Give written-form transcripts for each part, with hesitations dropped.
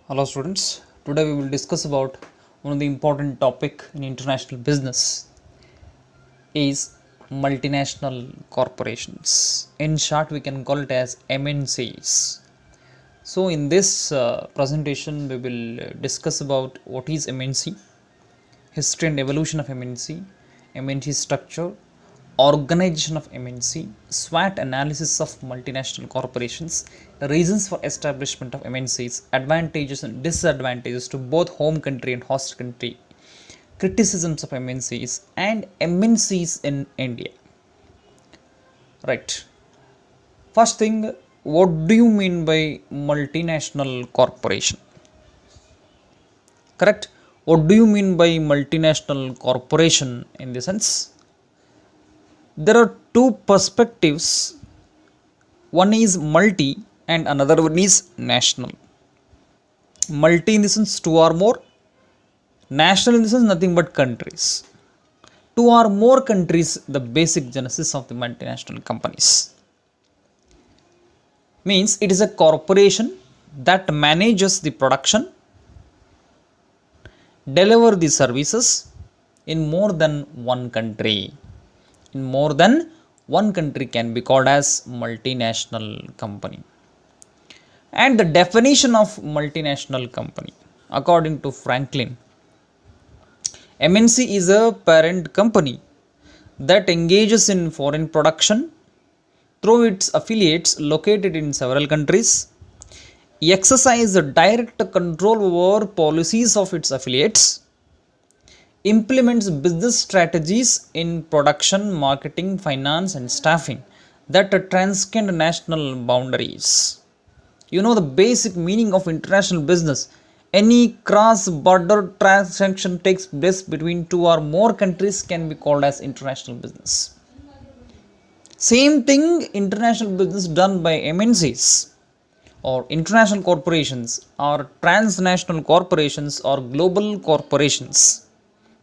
Hello students, today we will discuss about one of the important topic in international business is multinational corporations. In short, we can call it as MNCs. So in this presentation, we will discuss about what is MNC, history and evolution of MNC, MNC structure, organization of MNC, SWOT analysis of multinational corporations, reasons for establishment of MNCs, advantages and disadvantages to both home country and host country, criticisms of MNCs, and MNCs in India. Right. First thing, what do you mean by multinational corporation? Correct. What do you mean by multinational corporation in the sense? There are two perspectives. One is multi and another one is national. Multi in the sense two or more, national in the sense nothing but countries. Two or more countries, the basic genesis of the multinational companies. Means it is a corporation that manages the production, deliver the services in more than one country. In more than one country can be called as multinational company. And the definition of multinational company, according to Franklin, MNC is a parent company that engages in foreign production through its affiliates located in several countries, exercise direct control over policies of its affiliates, implements business strategies in production, marketing, finance and staffing that transcend national boundaries. You know the basic meaning of international business. Any cross-border transaction takes place between two or more countries can be called as international business. Same thing, international business done by MNCs or international corporations or transnational corporations or global corporations.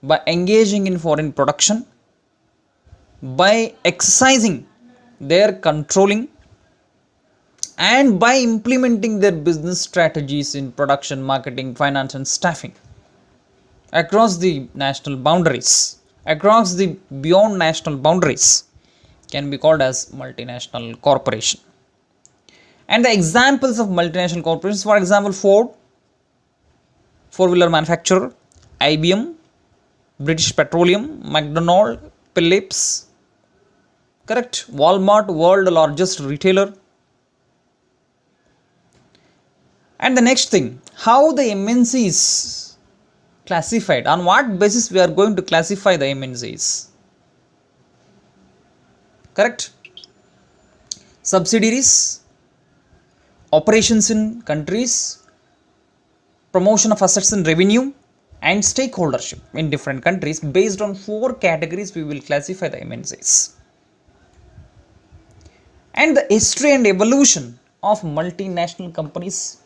By engaging in foreign production, by exercising their controlling, and by implementing their business strategies in production, marketing, finance and staffing across the national boundaries, across the beyond national boundaries, can be called as multinational corporation. And the examples of multinational corporations, for example, Ford, four-wheeler manufacturer, IBM, British Petroleum, McDonald, Philips, correct? Walmart, world largest retailer. And the next thing, how the MNCs classified, on what basis we are going to classify the MNCs? Correct? Subsidiaries, operations in countries, promotion of assets and revenue, and stakeholdership in different countries. Based on four categories we will classify the MNCs. And the history and evolution of multinational companies.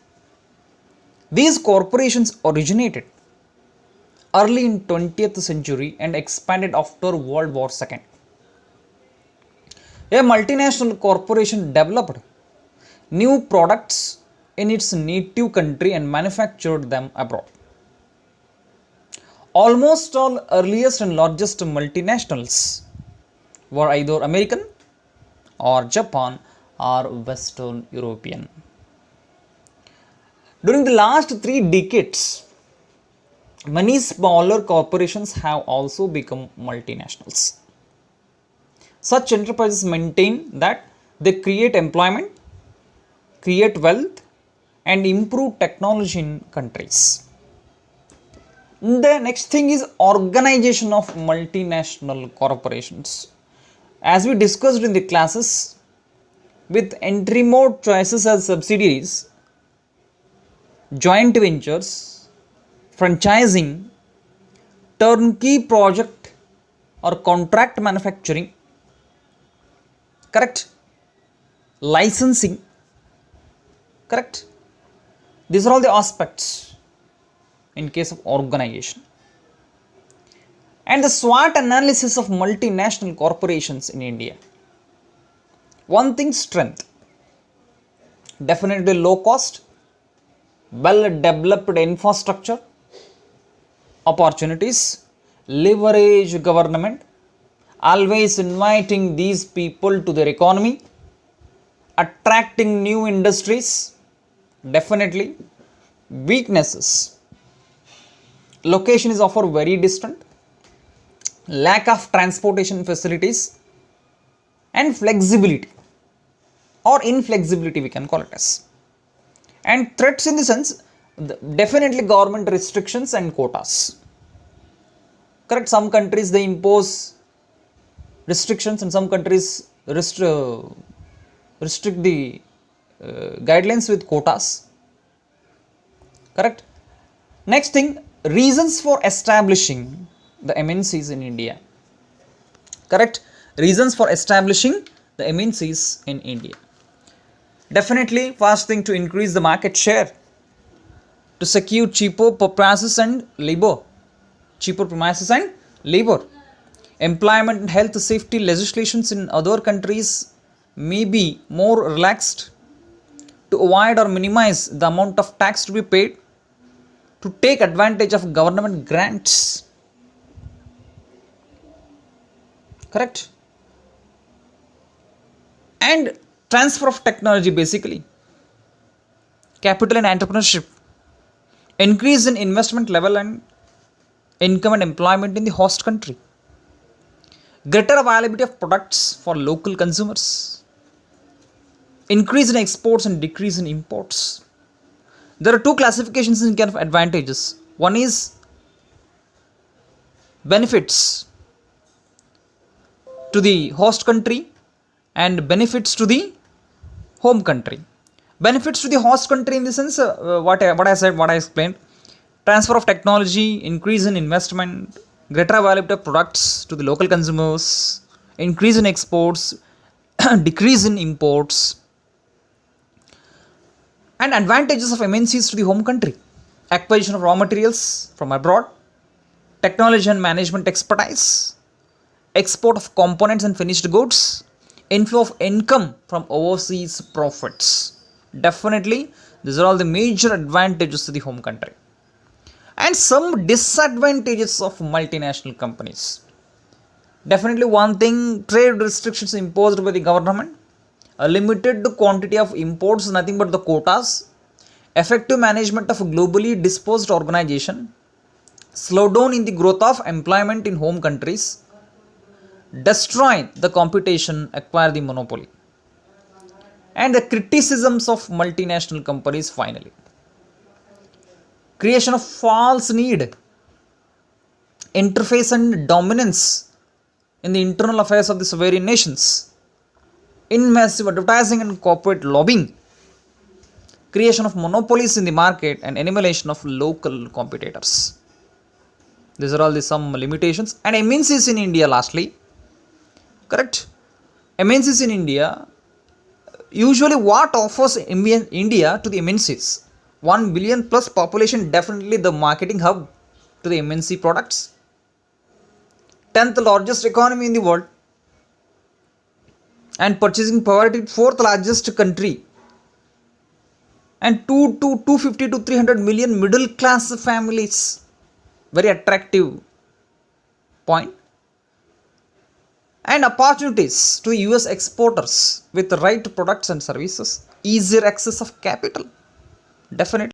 These corporations originated early in 20th century and expanded after World War II. A multinational corporation developed new products in its native country and manufactured them abroad. Almost all earliest and largest multinationals were either American or Japan or Western European. During the last 3 decades, many smaller corporations have also become multinationals. Such enterprises maintain that they create employment, create wealth, and improve technology in countries. The next thing is organization of multinational corporations. As we discussed in the classes, with entry mode choices as subsidiaries, joint ventures, franchising, turnkey project or contract manufacturing, correct? Licensing, correct? These are all the aspects in case of organization. And the SWOT analysis of multinational corporations in India. One thing, strength. Definitely low cost, well developed infrastructure, opportunities, leverage government, always inviting these people to their economy, attracting new industries. Definitely weaknesses: location is often very distant, lack of transportation facilities, and flexibility or inflexibility, we can call it as. And threats in the sense, definitely government restrictions and quotas. Correct, some countries they impose restrictions and some countries restrict the guidelines with quotas. Correct. Next thing, reasons for establishing the MNCs in India. Correct, reasons for establishing the MNCs in India. Definitely, first thing, to increase the market share, to secure cheaper prices and labor, employment and health safety legislations in other countries may be more relaxed, to avoid or minimize the amount of tax to be paid, to take advantage of government grants. Correct. And transfer of technology, basically capital and entrepreneurship, increase in investment level and income and employment in the host country, greater availability of products for local consumers, increase in exports and decrease in imports. There are two classifications in kind of advantages. One is benefits to the host country and benefits to the home country. Benefits to the host country in the sense, what I explained: transfer of technology, increase in investment, greater availability of products to the local consumers, increase in exports, decrease in imports. And advantages of MNCs to the home country: acquisition of raw materials from abroad, technology and management expertise, export of components and finished goods, inflow of income from overseas profits. Definitely, these are all the major advantages to the home country. And some disadvantages of multinational companies. Definitely, one thing, trade restrictions imposed by the government, a limited quantity of imports, nothing but the quotas, effective management of globally dispersed organization, slowdown in the growth of employment in home countries, destroy the competition, acquire the monopoly. And the criticisms of multinational companies, finally: creation of false need, interface and dominance in the internal affairs of the sovereign nations, in massive advertising and corporate lobbying, creation of monopolies in the market, and elimination of local competitors. These are all the some limitations. And MNCs in India, lastly. Correct. MNCs in India, usually what offers India to the MNCs? 1 billion plus population, definitely the marketing hub to the MNC products. 10th largest economy in the world, and purchasing power, 4th largest country, and 250 to 300 million middle class families. Very attractive point. And opportunities to US exporters with the right products and services, easier access of capital. Definitely.